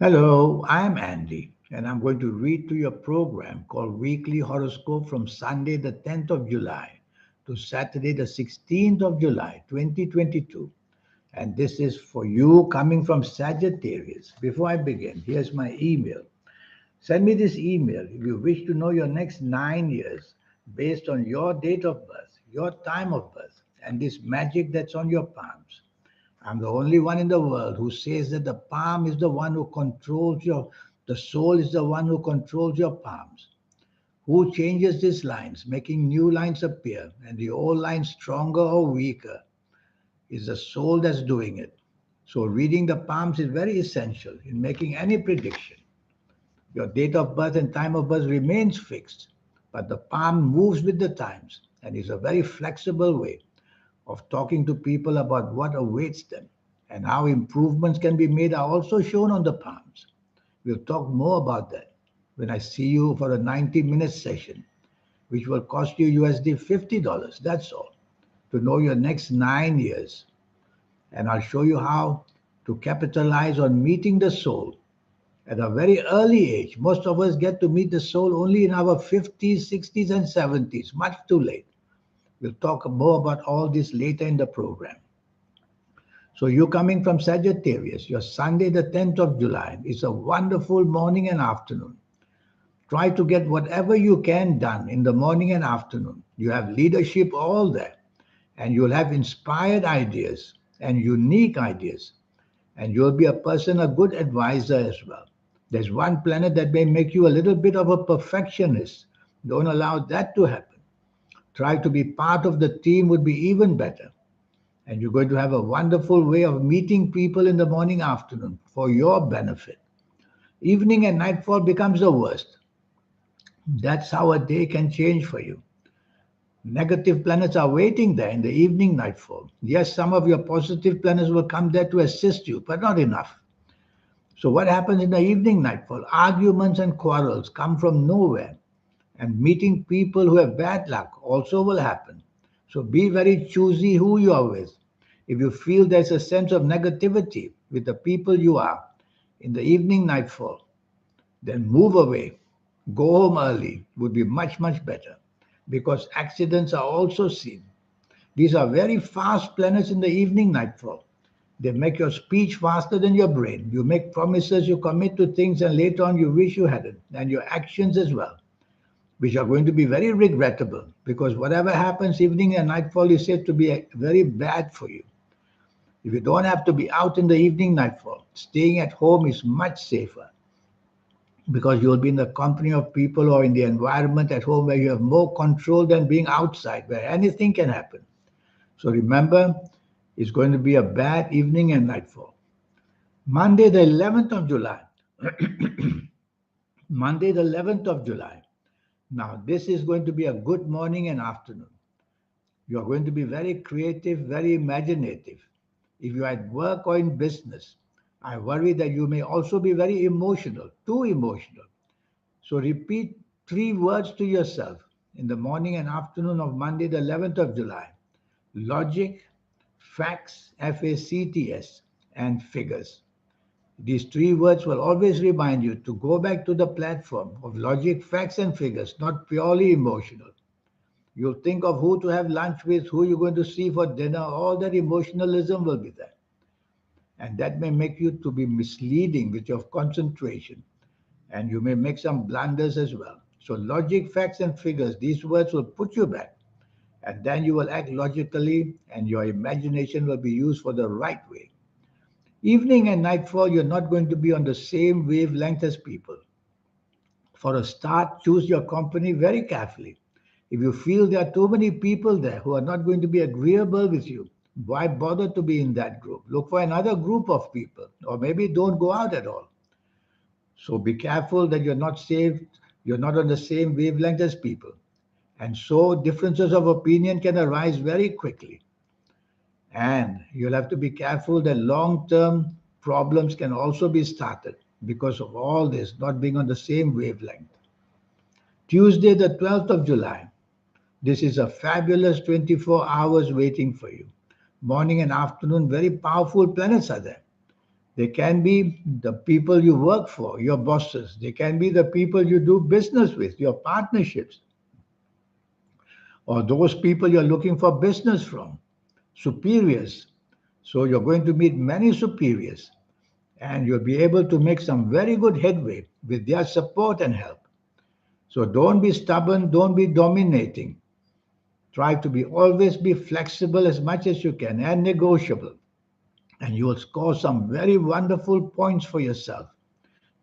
Hello, I'm Andy, and I'm going to read to your program called Weekly Horoscope from Sunday, the 10th of July to Saturday, the 16th of July, 2022. And this is for you coming from Sagittarius. Before I begin, here's my email. Send me this email if you wish to know your next 9 years based on your date of birth, your time of birth, and this magic that's on your palms. I'm the only one in the world who says that the palm is the one who controls the soul is the one who controls your palms. Who changes these lines, making new lines appear, and the old lines stronger or weaker, is the soul that's doing it. So reading the palms is very essential in making any prediction. Your date of birth and time of birth remains fixed, but the palm moves with the times and is a very flexible way of talking to people about what awaits them and how improvements can be made are also shown on the palms. We'll talk more about that when I see you for a 90-minute session, which will cost you USD $50. That's all, to know your next 9 years. And I'll show you how to capitalize on meeting the soul at a very early age. Most of us get to meet the soul only in our 50s, 60s, and 70s, much too late. We'll talk more about all this later in the program. So you coming from Sagittarius, your Sunday the 10th of July is a wonderful morning and afternoon. Try to get whatever you can done in the morning and afternoon. You have leadership all there, and you'll have inspired ideas and unique ideas, and you'll be a person, a good advisor as well. There's one planet that may make you a little bit of a perfectionist. Don't allow that to happen. Try to be part of the team would be even better. And you're going to have a wonderful way of meeting people in the morning, afternoon for your benefit. Evening and nightfall becomes the worst. That's how a day can change for you. Negative planets are waiting there in the evening nightfall. Yes, some of your positive planets will come there to assist you, but not enough. So, what happens in the evening nightfall? Arguments and quarrels come from nowhere, and meeting people who have bad luck also will happen. So, be very choosy who you are with. If you feel there's a sense of negativity with the people you are in the evening nightfall, then move away. Go home early would be much, much better because accidents are also seen. These are very fast planets in the evening nightfall. They make your speech faster than your brain. You make promises, you commit to things, and later on you wish you hadn't, and your actions as well, which are going to be very regrettable because whatever happens evening and nightfall is said to be very bad for you. If you don't have to be out in the evening nightfall, staying at home is much safer because you'll be in the company of people or in the environment at home where you have more control than being outside, where anything can happen. So remember, it's going to be a bad evening and nightfall. Monday, the 11th of July. Monday, the 11th of July. Now, this is going to be a good morning and afternoon. You are going to be very creative, very imaginative. If you are at work or in business, I worry that you may also be very emotional, too emotional. So repeat three words to yourself in the morning and afternoon of Monday, the 11th of July. Logic, facts, FACTS, and figures. These three words will always remind you to go back to the platform of logic, facts, and figures, not purely emotional. You'll think of who to have lunch with, who you're going to see for dinner, all that emotionalism will be there. And that may make you to be misleading with your concentration. And you may make some blunders as well. So logic, facts, and figures, these words will put you back. And then you will act logically and your imagination will be used for the right way. Evening and nightfall, you're not going to be on the same wavelength as people. For a start, choose your company very carefully. If you feel there are too many people there who are not going to be agreeable with you, why bother to be in that group? Look for another group of people, or maybe don't go out at all. So be careful that you're not on the same wavelength as people. And so differences of opinion can arise very quickly. And you'll have to be careful that long term problems can also be started because of all this not being on the same wavelength. Tuesday, the 12th of July. This is a fabulous 24 hours waiting for you. Morning and afternoon, very powerful planets are there. They can be the people you work for, your bosses. They can be the people you do business with, your partnerships, or those people you're looking for business from, superiors. So you're going to meet many superiors and you'll be able to make some very good headway with their support and help. So don't be stubborn, don't be dominating. Try to be always be flexible as much as you can and negotiable. And you will score some very wonderful points for yourself.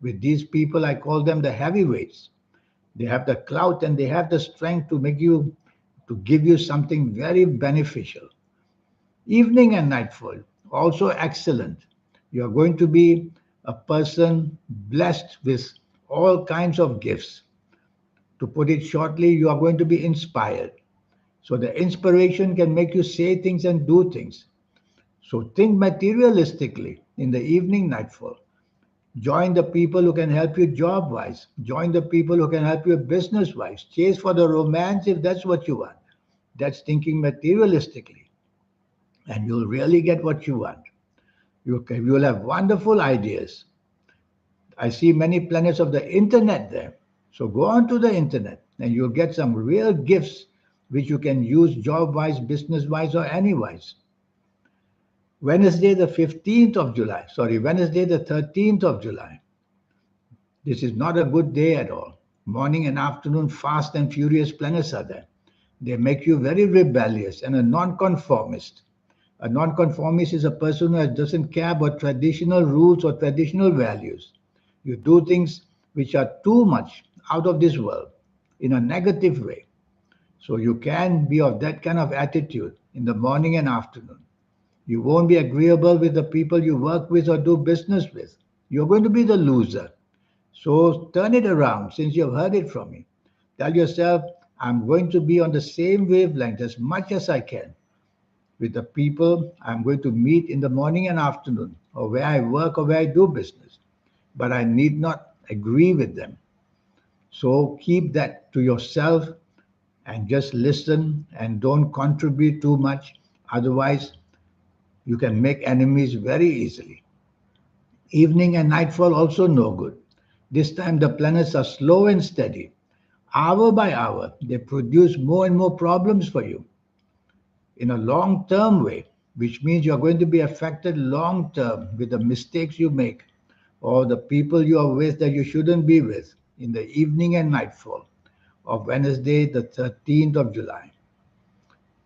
With these people, I call them the heavyweights. They have the clout and they have the strength to make you, to give you something very beneficial. Evening and nightfall, also excellent. You are going to be a person blessed with all kinds of gifts. To put it shortly, you are going to be inspired. So the inspiration can make you say things and do things. So think materialistically in the evening nightfall. Join the people who can help you job wise. Join the people who can help you business wise. Chase for the romance if that's what you want. That's thinking materialistically. And you'll really get what you want. You'll have wonderful ideas. I see many planets of the internet there. So go on to the internet and you'll get some real gifts which you can use job wise, business wise, or anywise. Wednesday, the 15th of July, sorry, Wednesday, the 13th of July. This is not a good day at all. Morning and afternoon, fast and furious planets are there. They make you very rebellious and a nonconformist. A nonconformist is a person who doesn't care about traditional rules or traditional values. You do things which are too much out of this world in a negative way. So you can be of that kind of attitude in the morning and afternoon. You won't be agreeable with the people you work with or do business with. You're going to be the loser. So turn it around since you've heard it from me. Tell yourself, I'm going to be on the same wavelength as much as I can with the people I'm going to meet in the morning and afternoon, or where I work or where I do business. But I need not agree with them. So keep that to yourself and just listen and don't contribute too much. Otherwise, you can make enemies very easily. Evening and nightfall also no good. This time the planets are slow and steady. Hour by hour, they produce more and more problems for you in a long term way, which means you're going to be affected long term with the mistakes you make or the people you are with that you shouldn't be with in the evening and nightfall of Wednesday, the 13th of July.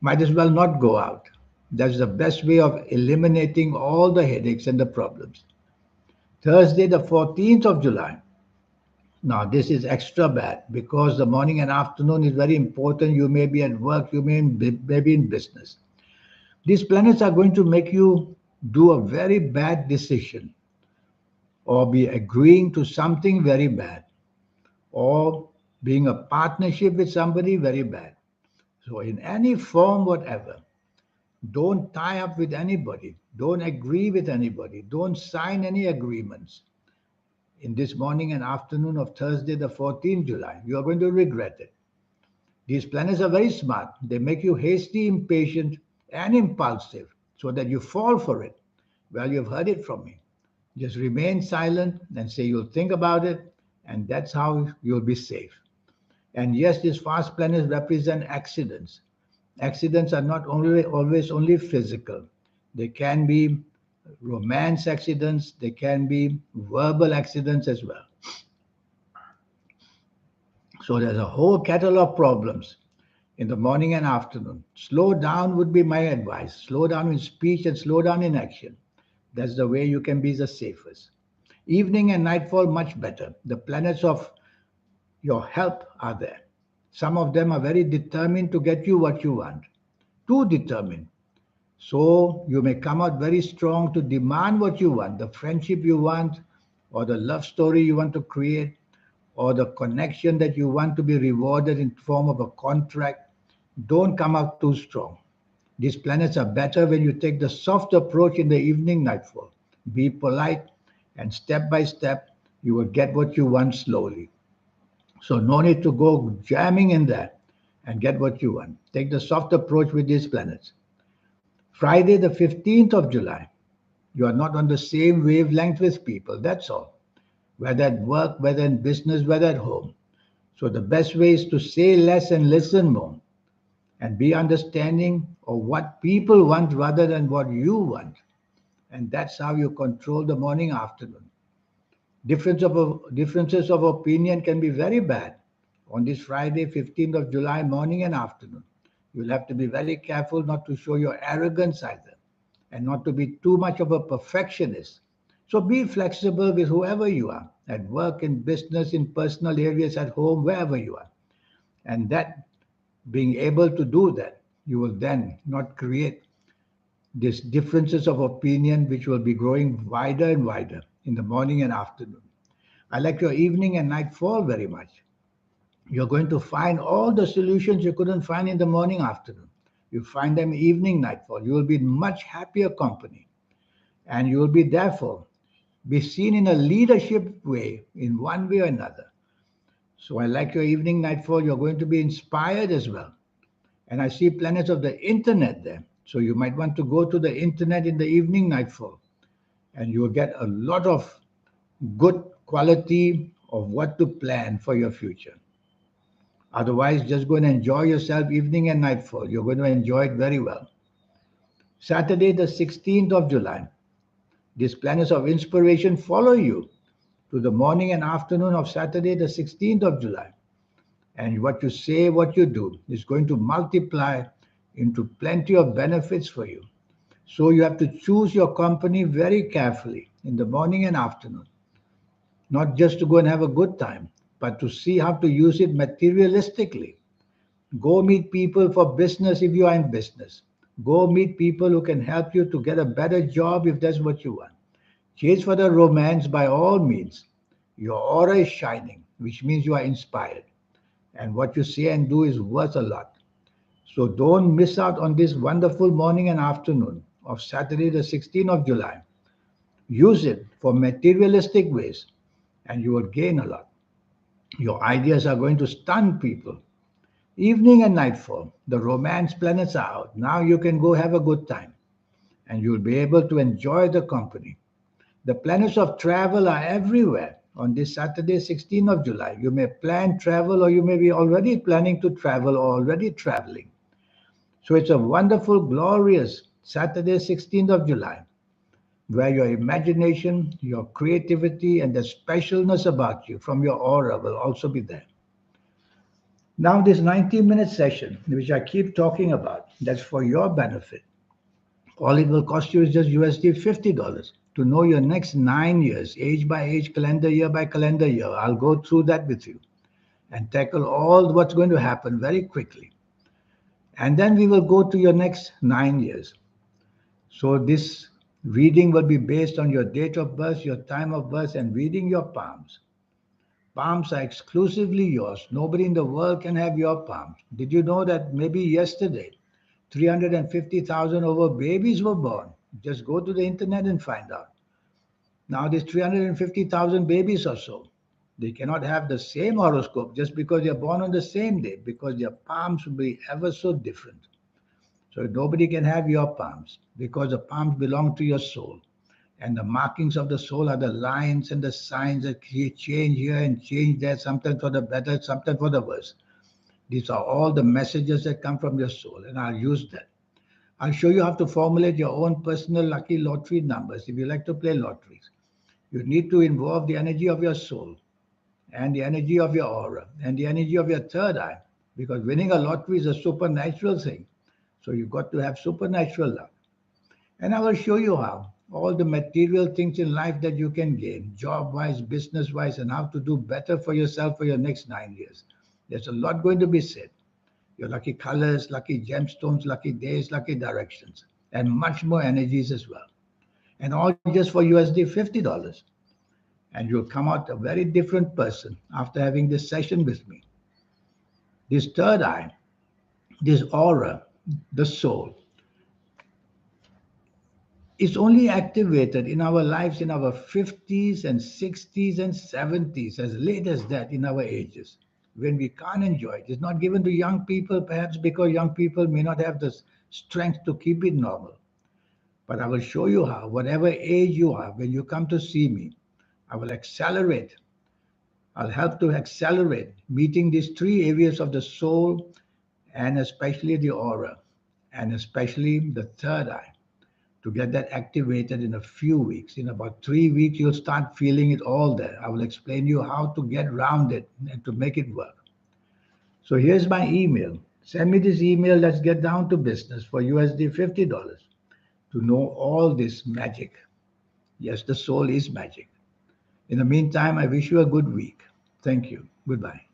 Might as well not go out. That's the best way of eliminating all the headaches and the problems. Thursday, the 14th of July. Now, this is extra bad because the morning and afternoon is very important. You may be at work, you may be in business. These planets are going to make you do a very bad decision or be agreeing to something very bad or being a partnership with somebody very bad. So, in any form, whatever, don't tie up with anybody, don't agree with anybody, don't sign any agreements in this morning and afternoon of Thursday, the 14th July. You are going to regret it. These planets are very smart. They make you hasty, impatient, and impulsive so that you fall for it. Well, you've heard it from me. Just remain silent and say you'll think about it, and that's how you'll be safe. And yes, these fast planets represent accidents. Accidents are not only always only physical. They can be romance accidents, they can be verbal accidents as well. So there's a whole kettle of problems in the morning and afternoon. Slow down would be my advice. Slow down in speech and slow down in action. That's the way you can be the safest. Evening and nightfall, much better. The planets of your help are there. Some of them are very determined to get you what you want. Too determined. So you may come out very strong to demand what you want, the friendship you want, or the love story you want to create, or the connection that you want to be rewarded in form of a contract. Don't come out too strong. These planets are better when you take the soft approach in the evening nightfall. Be polite, and step by step, you will get what you want slowly. So no need to go jamming in there and get what you want. Take the soft approach with these planets. Friday, the 15th of July. You are not on the same wavelength with people. That's all. Whether at work, whether in business, whether at home. So the best way is to say less and listen more and be understanding of what people want rather than what you want. And that's how you control the morning afternoon. Differences of opinion can be very bad on this Friday, 15th of July, morning and afternoon. You'll have to be very careful not to show your arrogance either and not to be too much of a perfectionist. So be flexible with whoever you are at work, in business, in personal areas, at home, wherever you are. And that being able to do that, you will then not create these differences of opinion which will be growing wider and wider in the morning and afternoon. I like your evening and nightfall very much. You're going to find all the solutions you couldn't find in the morning, afternoon. You find them evening, nightfall. You will be in much happier company. And you will be, therefore, be seen in a leadership way in one way or another. So I like your evening, nightfall. You're going to be inspired as well. And I see planets of the internet there. So you might want to go to the internet in the evening, nightfall. And you will get a lot of good quality of what to plan for your future. Otherwise, just go and enjoy yourself evening and nightfall. You're going to enjoy it very well. Saturday, the 16th of July. These planets of inspiration follow you to the morning and afternoon of Saturday, the 16th of July. And what you say, what you do is going to multiply into plenty of benefits for you. So you have to choose your company very carefully in the morning and afternoon, not just to go and have a good time, but to see how to use it materialistically. Go meet people for business if you are in business. Go meet people who can help you to get a better job if that's what you want. Chase for the romance by all means. Your aura is shining, which means you are inspired. And what you say and do is worth a lot. So don't miss out on this wonderful morning and afternoon of Saturday, the 16th of July. Use it for materialistic ways and you will gain a lot. Your ideas are going to stun people. Evening and nightfall, the romance planets are out. Now you can go have a good time and you'll be able to enjoy the company. The planets of travel are everywhere on this Saturday, 16th of July. You may plan travel or you may be already planning to travel or already traveling. So it's a wonderful, glorious Saturday, 16th of July, where your imagination, your creativity, and the specialness about you from your aura will also be there. Now, this 90-minute session, which I keep talking about, that's for your benefit. All it will cost you is just USD $50 to know your next 9 years, age by age, calendar year by calendar year. I'll go through that with you and tackle all what's going to happen very quickly. And then we will go to your next 9 years. So this reading will be based on your date of birth, your time of birth, and reading your palms. Palms are exclusively yours. Nobody in the world can have your palms. Did you know that maybe yesterday, 350,000 over babies were born? Just go to the internet and find out. Now, these 350,000 babies or so, they cannot have the same horoscope just because they're born on the same day, because their palms will be ever so different. So nobody can have your palms because the palms belong to your soul. And the markings of the soul are the lines and the signs that change here and change there, sometimes for the better, sometimes for the worse. These are all the messages that come from your soul, and I'll use that. I'll show you how to formulate your own personal lucky lottery numbers if you like to play lotteries. You need to involve the energy of your soul and the energy of your aura and the energy of your third eye, because winning a lottery is a supernatural thing. So you've got to have supernatural luck. And I will show you how all the material things in life that you can gain, job-wise, business-wise, and how to do better for yourself for your next 9 years. There's a lot going to be said. Your lucky colors, lucky gemstones, lucky days, lucky directions, and much more energies as well. And all just for USD $50. And you'll come out a very different person after having this session with me. This third eye, this aura, the soul, is only activated in our lives in our 50s and 60s and 70s, as late as that in our ages, when we can't enjoy it. It's not given to young people, perhaps because young people may not have the strength to keep it normal. But I will show you how, whatever age you are, when you come to see me, I will accelerate. I'll help to accelerate meeting these three areas of the soul and especially the aura and especially the third eye to get that activated in a few weeks. In about 3 weeks, you'll start feeling it all there. I will explain you how to get around it and to make it work. So here's my email. Send me this email. Let's get down to business for USD $50 to know all this magic. Yes, the soul is magic. In the meantime, I wish you a good week. Thank you. Goodbye.